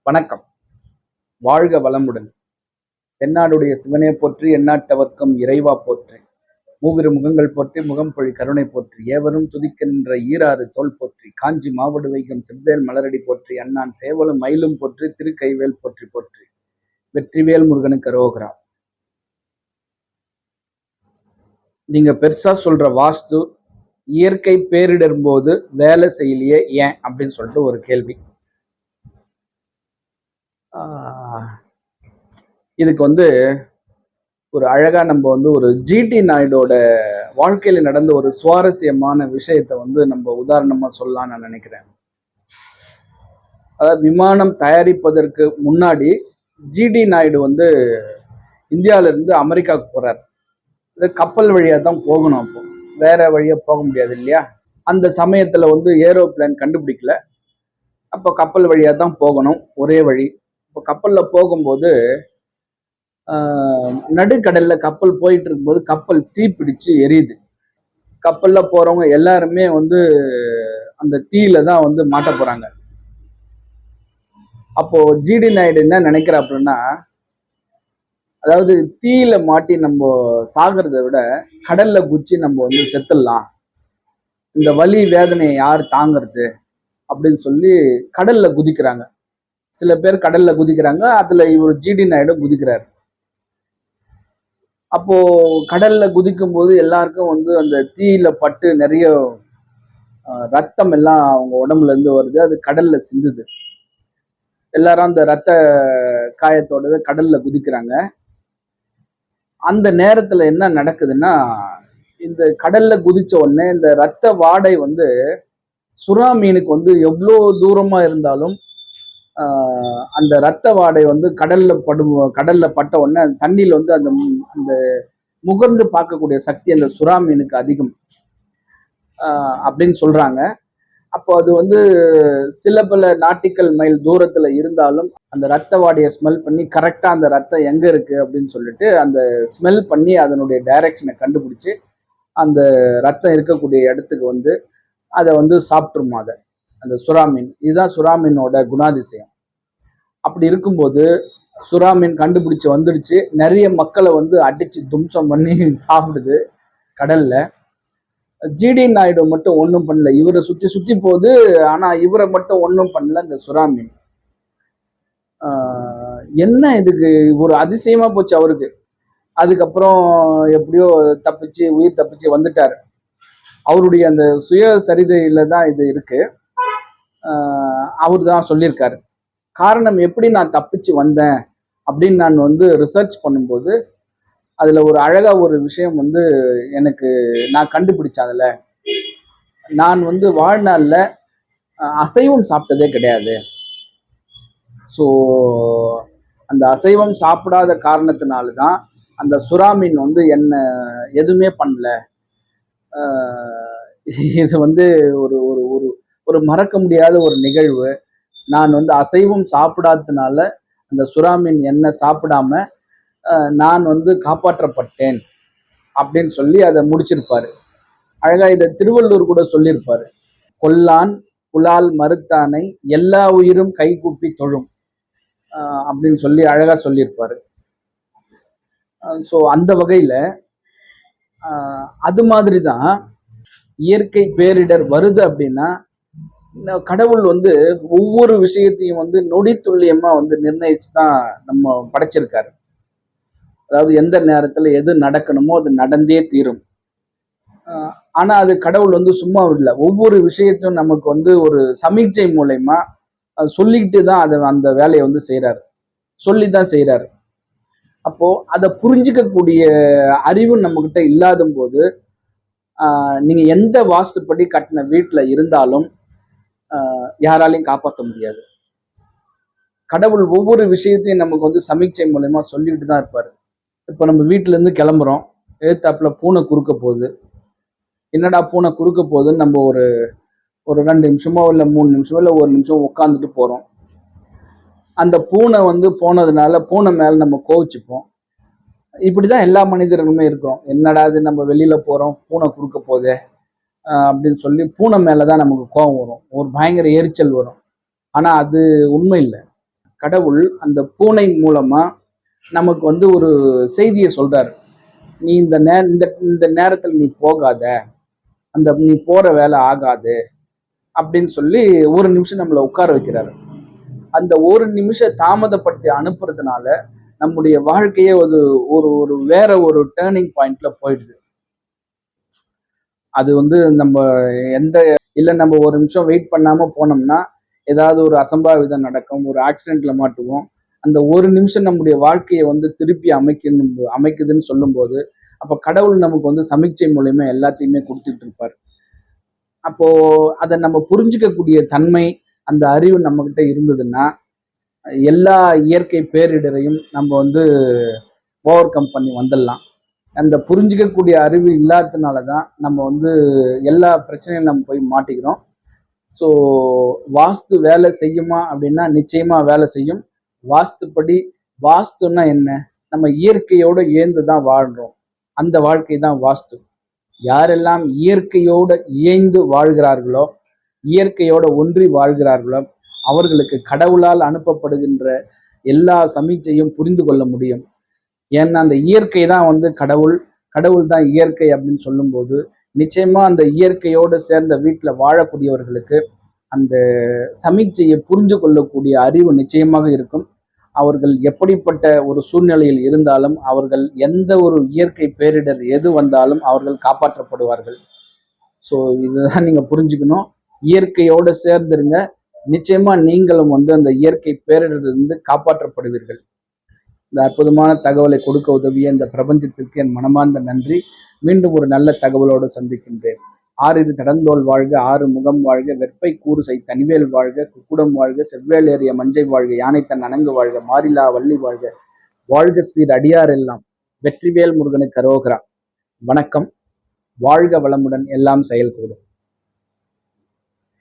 வணக்கம். வாழ்க வளமுடன். தென்னாடுடைய சிவனே போற்றி, எந்நாட்டவர்க்கும் இறைவா போற்றி, மூவிரு முகங்கள் போற்றி, முகம்பொழி கருணை போற்றி, ஏவரும் துதிக்கின்ற ஈராறு தோள் போற்றி, காஞ்சி மாவடு வைகும் செவ்வேல் மலரடி போற்றி, அண்ணான் சேவலும் மயிலும் போற்றி, திருக்கைவேல் போற்றி போற்றி, வெற்றிவேல் முருகனுக்கு அரோகரா. நீங்க பெருசா சொல்ற வாஸ்து இயற்கை பேரிடரும் போது வேலை செய்யலையே ஏன் அப்படின்னு சொல்லிட்டு ஒரு கேள்வி. இதுக்கு ஒரு அழகா நம்ம ஒரு ஜிடி நாயுடோட வாழ்க்கையில நடந்த ஒரு சுவாரஸ்யமான விஷயத்த நம்ம உதாரணமா சொல்லலாம்னு நான் நினைக்கிறேன். அதாவது விமானம் தயாரிப்பதற்கு முன்னாடி ஜிடி நாயுடு இந்தியாவில இருந்து அமெரிக்காவுக்கு போறார். இது கப்பல் வழியா தான் போகணும், அப்போ வேற வழியா போக முடியாது இல்லையா. அந்த சமயத்துல ஏரோப்ளேன் கண்டுபிடிக்கல. அப்போ கப்பல் வழியா தான் போகணும், ஒரே வழி. இப்போ கப்பல்ல போகும்போது நடுக்கடல்ல கப்பல் போயிட்டு இருக்கும்போது கப்பல் தீப்பிடிச்சு எரியுது. கப்பல்ல போறவங்க எல்லாருமே அந்த தீயில தான் மாட்ட போறாங்க. அப்போ ஜிடி நாயுடு என்ன நினைக்கிறாப்புலன்னா, அதாவது தீயில மாட்டி நம்ம சாகிறத விட கடல்ல குச்சி நம்ம செத்துடலாம், இந்த வலி வேதனையை யார் தாங்கிறது அப்படின்னு சொல்லி கடல்ல குதிக்கிறாங்க. சில பேர் கடல்ல குதிக்கிறாங்க, அதுல இவர் ஜிடி நாயுடு குதிக்கிறார். அப்போ கடல்ல குதிக்கும் போது எல்லாருக்கும் அந்த தீயில பட்டு நிறைய ரத்தம் எல்லாம் அவங்க உடம்புல இருந்து வருது, அது கடல்ல சிந்துது. எல்லாரும் அந்த ரத்த காயத்தோடவே கடல்ல குதிக்கிறாங்க. அந்த நேரத்துல என்ன நடக்குதுன்னா, இந்த கடல்ல குதிச்ச உடனே இந்த ரத்த வாடை சுறா மீனுக்கு எவ்வளோ தூரமா இருந்தாலும் அந்த ரத்த வாடை கடல்ல பட்ட உடனே தண்ணியில் அந்த அந்த முகர்ந்து பார்க்கக்கூடிய சக்தி அந்த சுறா மீனுக்கு அதிகம் அப்படின்னு சொல்றாங்க. அப்போ அது சில பல நாட்டிக்கல் மைல் தூரத்துல இருந்தாலும் அந்த ரத்த வாடையை ஸ்மெல் பண்ணி கரெக்டா அந்த ரத்தம் எங்க இருக்கு அப்படின்னு சொல்லிட்டு அந்த ஸ்மெல் பண்ணி அதனுடைய டைரக்ஷனை கண்டுபிடிச்சு அந்த ரத்தம் இருக்கக்கூடிய இடத்துக்கு அதை சாப்பிட்டுருமா அதை அந்த சுறா மீன். இதுதான் சுறா மீனோட குணாதிசயம். அப்படி இருக்கும்போது சுறா மீன் கண்டுபிடிச்சு வந்துடுச்சு, நிறைய மக்களை அடிச்சு தும்சம் பண்ணி சாப்பிடுது கடல்ல. ஜிடி நாயுடு மட்டும் ஒன்றும் பண்ணல, இவரை சுத்தி சுத்தி போகுது, ஆனா இவரை மட்டும் ஒன்றும் பண்ணல இந்த சுறா மீன். என்ன இதுக்கு ஒரு அதிசயமா போச்சு அவருக்கு. அதுக்கப்புறம் எப்படியோ தப்பிச்சு உயிர் தப்பிச்சு வந்துட்டாரு. அவருடைய அந்த சுயசரிதையில தான் இது இருக்கு. அவர் தான் சொல்லியிருக்காரு. காரணம் எப்படி நான் தப்பிச்சு வந்தேன் அப்படின்னு நான் ரிசர்ச் பண்ணும்போது அதுல ஒரு அழகா ஒரு விஷயம் எனக்கு நான் கண்டுபிடிச்சேன். அதுல நான் வாழ்நாள்ல அசைவம் சாப்பிட்டதே கிடையாது. ஸோ அந்த அசைவம் சாப்பிடாத காரணத்தினால்தான் அந்த சுறா மீன் என்ன எதுவுமே பண்ணல. இது ஒரு ஒரு ஒரு ஒரு மறக்க முடியாத ஒரு நிகழ்வு. நான் அசைவம் சாப்பிடாததுனால அந்த சுறா மீன் என்ன சாப்பிடாம நான் காப்பாற்றப்பட்டேன் அப்படின்னு சொல்லி அதை முடிச்சிருப்பாரு. அழகா இதை திருவள்ளுவர் கூட சொல்லியிருப்பாரு, கொல்லான் புலால் மறுத்தானை எல்லா உயிரும் கைகூப்பி தொழும் அப்படின்னு சொல்லி அழகா சொல்லியிருப்பாரு. ஸோ அந்த வகையில அது மாதிரிதான் இயற்கை பேரிடர் வருது அப்படின்னா கடவுள் ஒவ்வொரு விஷயத்தையும் நொடி துல்லியமா நிர்ணயிச்சுதான் நம்ம படைச்சிருக்காரு. அதாவது எந்த நேரத்துல எது நடக்கணுமோ அது நடந்தே தீரும். ஆனா அது கடவுள் சும்மா இல்லை, ஒவ்வொரு விஷயத்தையும் நமக்கு ஒரு சமீட்சை மூலயமா சொல்லிக்கிட்டு தான் அதை அந்த வேலையை செய்யறாரு, சொல்லிதான் செய்யறாரு. அப்போ அதை புரிஞ்சுக்கக்கூடிய அறிவு நம்ம கிட்ட இல்லாத போது நீங்க எந்த வாஸ்துப்படி கட்டின வீட்டுல இருந்தாலும் யாராலையும் காப்பாற்ற முடியாது. கடவுள் ஒவ்வொரு விஷயத்தையும் நமக்கு சமீட்சை மூலயமா சொல்லிக்கிட்டு தான் இருப்பாரு. இப்போ நம்ம வீட்டுல இருந்து கிளம்புறோம், எழுத்தாப்புல பூனை குறுக்க போகுது. என்னடா பூனை குறுக்க போகுதுன்னு நம்ம ஒரு 2 நிமிஷமோ இல்லை 3 நிமிஷமோ இல்லை 1 நிமிஷம் உட்காந்துட்டு போறோம். அந்த பூனை போனதுனால பூனை மேல நம்ம கோவிச்சுப்போம். இப்படிதான் எல்லா மனிதர்களுமே இருக்கிறோம். என்னடா இது நம்ம வெளியில போறோம், பூனை குறுக்க போகுது அப்படின்னு சொல்லி பூனை மேலதான் நமக்கு கோபம் வரும், ஒரு பயங்கர எரிச்சல் வரும். ஆனா அது உண்மை இல்லை. கடவுள் அந்த பூனை மூலமா நமக்கு வந்து ஒரு செய்தியை சொல்றாரு. நீ இந்த நேரத்துல நீ போகாத, நீ போற வேலை ஆகாது அப்படின்னு சொல்லி ஒரு நிமிஷம் நம்மளை உட்கார வைக்கிறாரு. அந்த ஒரு நிமிஷம் தாமதப்படுத்தி அனுப்புறதுனால நம்முடைய வாழ்க்கையே ஒரு ஒரு ஒரு வேற ஒரு டேர்னிங் பாயிண்ட்ல போயிடுது. அது வந்து நம்ம நம்ம ஒரு நிமிஷம் வெயிட் பண்ணாம போனோம்னா ஏதாவது ஒரு அசம்பாவிதம் நடக்கும், ஒரு ஆக்சிடென்ட்ல மாட்டுவோம். அந்த ஒரு நிமிஷம் நம்முடைய வாழ்க்கையை வந்து திருப்பி அமைக்குதுன்னு சொல்லும்போது, அப்ப கடவுள் நமக்கு வந்து சமிக்சை மூலியமா எல்லாத்தையுமே கொடுத்துட்டு இருப்பார். அப்போ அதை நம்ம புரிஞ்சுக்கக்கூடிய தன்மை, அந்த அறிவு நம்ம கிட்ட இருந்ததுன்னா எல்லா இயற்கை பேரிடரையும் நம்ம வந்து ஓவர் கம் பண்ணி வந்துடலாம். அந்த புரிஞ்சிக்கக்கூடிய அறிவு இல்லாததுனால தான் நம்ம வந்து எல்லா பிரச்சனையும் நம்ம போய் மாட்டிக்கிறோம். ஸோ வாஸ்து வேலை செய்யுமா அப்படின்னா நிச்சயமா வேலை செய்யும். வாஸ்துப்படி, வாஸ்துன்னா என்ன? நம்ம இயற்கையோட ஏந்து தான் வாழ்றோம். அந்த வாழ்க்கை தான் வாஸ்து. யாரெல்லாம் இயற்கையோட இயைந்து வாழ்கிறார்களோ, இயற்கையோட ஒன்றி வாழ்கிறார்களோ, அவர்களுக்கு கடவுளால் அனுப்பப்படுகின்ற எல்லா சமிச்சையும் புரிந்து கொள்ள முடியும். ஏன்னா அந்த இயற்கை தான் வந்து கடவுள், கடவுள் தான் இயற்கை அப்படின்னு சொல்லும்போது நிச்சயமா அந்த இயற்கையோடு சேர்ந்த வீட்டில் வாழக்கூடியவர்களுக்கு அந்த சமிச்சையை புரிந்து கொள்ளக்கூடிய அறிவு நிச்சயமாக இருக்கும். அவர்கள் எப்படிப்பட்ட ஒரு சூழ்நிலையில் இருந்தாலும், அவர்கள் எந்த ஒரு இயற்கை பேரிடர் எது வந்தாலும் அவர்கள் காப்பாற்றப்படுவார்கள். ஸோ இதுதான் நீங்க புரிஞ்சுக்கணும். இயற்கையோடு சேர்ந்துருங்க. நிச்சயமா நீங்களும் வந்து அந்த இயற்கை பேரிடரிலிருந்து காப்பாற்றப்படுவீர்கள். இந்த அற்புதமான தகவலை கொடுக்க உதவிய இந்த பிரபஞ்சத்திற்கு என் மனமார்ந்த நன்றி. மீண்டும் ஒரு நல்ல தகவலோடு சந்திக்கின்றேன். ஆறிரு கடந்தோல் வாழ்க, ஆறு முகம் வாழ்க, வெற்பை கூறு செய் தனிவேல் வாழ்க, குக்குடம் வாழ்க, செவ்வேல் ஏறிய மஞ்சை வாழ்க, யானை தன் அணங்கு வாழ்க, மாறிலா வள்ளி வாழ்க, வாழ்க சீர் அடியார் எல்லாம், வெற்றிவேல் முருகனுக்கு அரோகரா. வணக்கம். வாழ்க வளமுடன், எல்லாம் செயல்கூடும்.